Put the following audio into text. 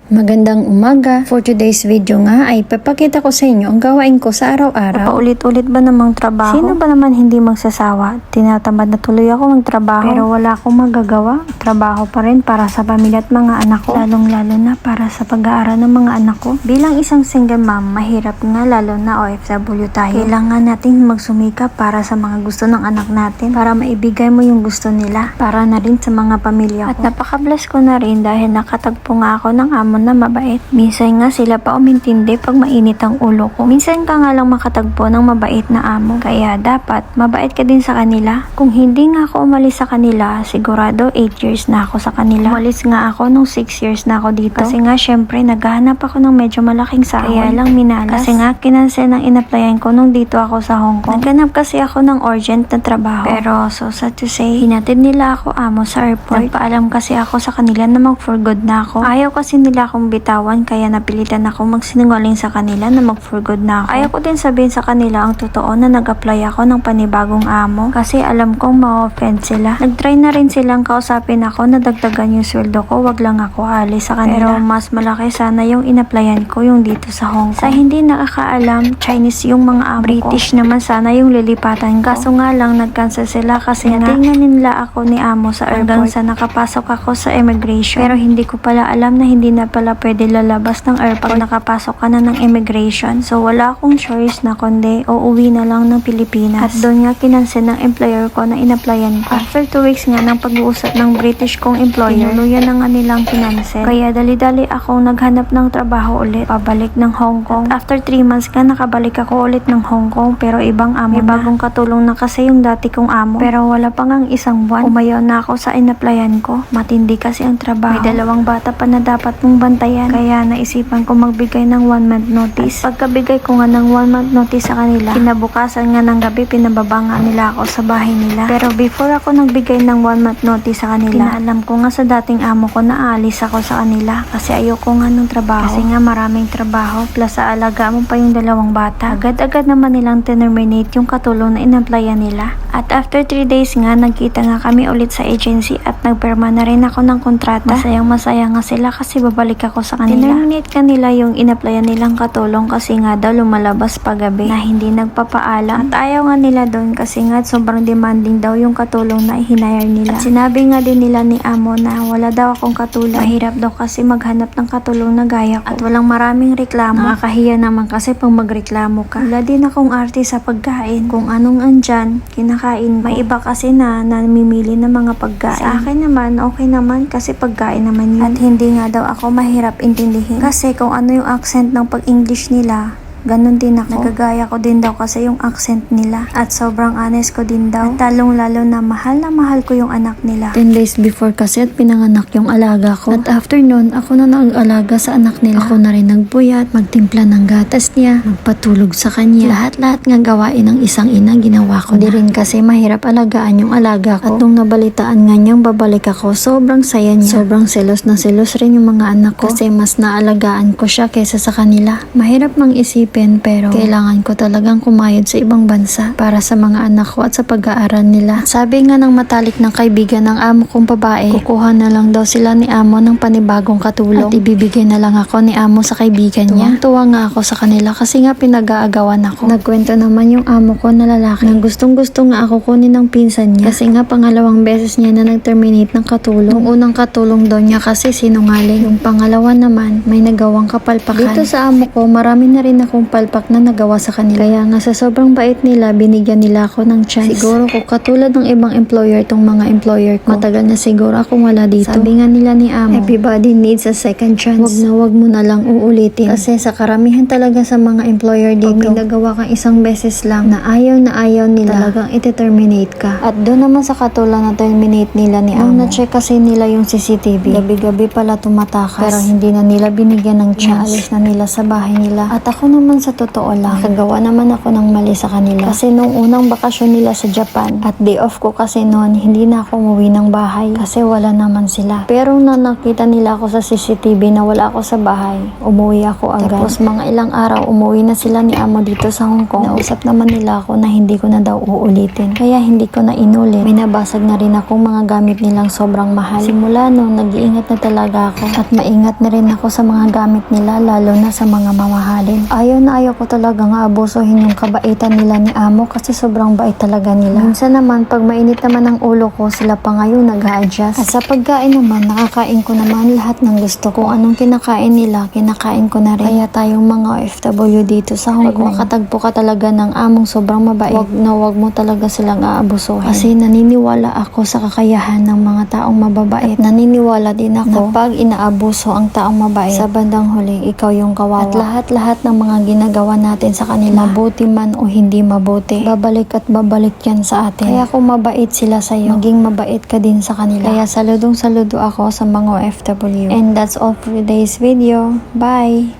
Magandang umaga. For today's video nga ay papakita ko sa inyo ang gawain ko sa araw-araw. Paulit-ulit ba namang trabaho? Sino ba naman hindi magsasawa? Tinatamad na tuloy ako magtrabaho pero wala akong magagawa. Trabaho pa rin para sa pamilya at mga anak ko. Lalong-lalo na para sa pag-aaral ng mga anak ko. Bilang isang single mom, mahirap nga lalo na OFW tayo. Kailangan natin magsumikap para sa mga gusto ng anak natin. Para maibigay mo yung gusto nila. Para na rin sa mga pamilya ko. At napaka-bless ko na rin dahil nakatagpo nga ako ng amo na mabait. Minsan nga sila pa umintindi pag mainit ang ulo ko. Minsan ka nga lang makatagpo ng mabait na amo. Kaya dapat mabait ka din sa kanila. Kung hindi nga ako umalis sa kanila, sigurado 8 years na ako sa kanila. Umalis nga ako nung 6 years na ako dito. Kasi nga syempre naghahanap ako ng medyo malaking sahod. Kaya lang minalas. Kasi nga kinansel ng in-applyan ko nung dito ako sa Hong Kong. Naghanap kasi ako ng urgent na trabaho. Pero so sad to say, hinatid nila ako amo sa airport. Nagpaalam kasi ako sa kanila na mag-for good na ako. Ayaw kasi nila akong bitawan kaya napilitan ako magsinungaling sa kanila na mag-for good na ako. Ayaw ko din sabihin sa kanila ang totoo na nag-apply ako ng panibagong amo kasi alam kong ma-offend sila. Nag-try na rin silang kausapin ako na dagdagan yung sweldo ko, wag lang ako alis sa kanila. Pero mas malaki sana yung in-applyan ko yung dito sa Hong Kong. Sa hindi nakakaalam, Chinese yung mga amo British ko. Naman sana yung lilipatan ko. Kaso nga lang nag-cancel sila kasi tingnan nila ako ni amo sa airport. Hanggang sa nakapasok ako sa immigration. Pero hindi ko pala alam na hindi na pala pwede lalabas ng airport pag nakapasok ka na ng immigration. So wala akong choice na kundi uuwi na lang ng Pilipinas. At doon nga kinansel ng employer ko na in-applyan ko. After 2 weeks nga ng pag-uusap ng British kong employer, tinuluyan na nga nilang kinansel. Kaya dali-dali akong naghanap ng trabaho ulit. Pabalik ng Hong Kong. At after 3 months nga nakabalik ako ulit ng Hong Kong pero ibang amo na. May bagong katulong na kasi yung dati kong amo. Pero wala pa ngang isang buwan. Umayaw na ako sa in-applyan ko. Matindi kasi ang trabaho. May 2 bata pa na dapat mong bantayan. Kaya naisipan ko magbigay ng 1 month notice. At pagkabigay ko nga ng 1 month notice sa kanila, kinabukasan nga ng gabi pinababa nga nila ako sa bahay nila. Pero before ako nagbigay ng 1 month notice sa kanila, pinaalam ko nga sa dating amo ko na aalis ako sa kanila kasi ayoko nga ng trabaho. Kasi nga maraming trabaho plus sa alaga mo pa yung 2 bata. Agad-agad naman nilang terminate yung katulong na in-applyan nila. At after 3 days nga, nagkita nga kami ulit sa agency at nagpirma na rin ako ng kontrata. Masayang-masaya nga sila kasi babalik ako sa kanila. Terminate kanila yung in-applyan nilang katulong kasi nga daw lumalabas paggabi na hindi nagpapaalam. At ayaw nga nila doon kasi nga sobrang demanding daw yung katulong na i-hire nila. At sinabi nga din nila ni amo na wala daw akong katulong. Mahirap daw kasi maghanap ng katulong na gaya ko. At walang maraming reklamo. Nakakahiya naman kasi pag magreklamo ka. Wala din akong arte sa pagkain. Kung anong andyan, kinakain ko. May iba kasi na namimili ng mga pagkain. Sa akin naman, okay naman kasi pagkain naman yun. At hindi nga daw ako mahirap intindihin. Kasi kung ano yung accent ng pag-English nila, ganun din ako. Nagagaya ko din daw kasi yung accent nila. At sobrang honest ko din daw. At talong-lalo na mahal ko yung anak nila. 10 days before kasi at pinanganak yung alaga ko. At after nun, ako na nag-alaga sa anak nila. Ako na rin nagbuyat, magtimpla ng gatas niya, magpatulog sa kanya. Lahat-lahat nga gawain ng isang ina ginawa ko. Hindi rin kasi mahirap alagaan yung alaga ko. At nung nabalitaan nga niyang babalik ako, sobrang saya niya. Sobrang selos na selos rin yung mga anak ko. Kasi mas naalagaan ko siya kaysa sa kanila. Mahirap mang isipin pero kailangan ko talagang kumayod sa ibang bansa para sa mga anak ko at sa pag-aaral nila. Sabi nga ng matalik ng kaibigan ng amo kong babae, kukuha na lang daw sila ni amo ng panibagong katulong at ibibigay na lang ako ni amo sa kaibigan niya. Tuwang-tuwa nga ako sa kanila kasi nga pinag-aagawan ako. Nagkwento naman yung amo ko na lalaki na gustong-gusto nga ako kunin ng pinsan niya kasi nga pangalawang beses niya na nag-terminate ng katulong. Yung unang katulong daw niya kasi sinungaling. Yung pangalawa naman may nagawang kapalpakan. Dito sa amo ko marami na rin akong palpak na nagawa sa kanila. Kaya nga sa sobrang bait nila, binigyan nila ako ng chance. Siguro ko katulad ng ibang employer tong mga employer ko. Matagal na siguro akong wala dito. Sabi nga nila ni amo, everybody needs a second chance. Wag mo na lang uulitin. Kasi sa karamihan talaga sa mga employer dito, pag may nagawa kang isang beses lang na ayaw nila, talagang ite-terminate ka. At doon naman sa katulad na terminate nila ni amo, na-check kasi nila yung CCTV. Gabi-gabi pala tumatakas. Pero hindi na nila binigyan ng chance. Naalis na nila sa bahay nila. At ako naman naman sa totoo lang, kagawa naman ako ng mali sa kanila. Kasi nung unang bakasyon nila sa Japan, at day off ko kasi noon, hindi na ako umuwi ng bahay kasi wala naman sila. Pero na nakita nila ako sa CCTV na wala ako sa bahay, umuwi ako agad. Tapos mga ilang araw, umuwi na sila ni amo dito sa Hong Kong. Nausap naman nila ako na hindi ko na daw uulitin. Kaya hindi ko na inulit. May nabasag na rin akong mga gamit nilang sobrang mahal. Simula noon, nag-iingat na talaga ako. At maingat na rin ako sa mga gamit nila, lalo na sa mga mamahalin. Ayaw na ayaw ko talaga nga abusuhin yung kabaitan nila ni amo kasi sobrang bait talaga nila. Minsan naman, pag mainit naman ang ulo ko, sila pa ngayon nag-a-adjust. At sa pagkain naman, nakakain ko naman lahat ng gusto ko. Kung anong kinakain nila, kinakain ko na rin. Kaya tayong mga OFW dito sa Hong Kong, makatagpo ka talaga ng among sobrang mabait, wag mo talaga silang aabusuhin. Kasi naniniwala ako sa kakayahan ng mga taong mababait. At naniniwala din ako na pag inaabuso ang taong mabait, sa bandang huli, ikaw yung kawawa. At lahat-lahat ng mga ginagawa natin sa kanila, mabuti man o hindi mabuti, babalik at babalik yan sa atin. Kaya kung mabait sila sa'yo, maging mabait ka din sa kanila. Kaya saludong saludo ako sa mga OFW. And that's all for today's video. Bye!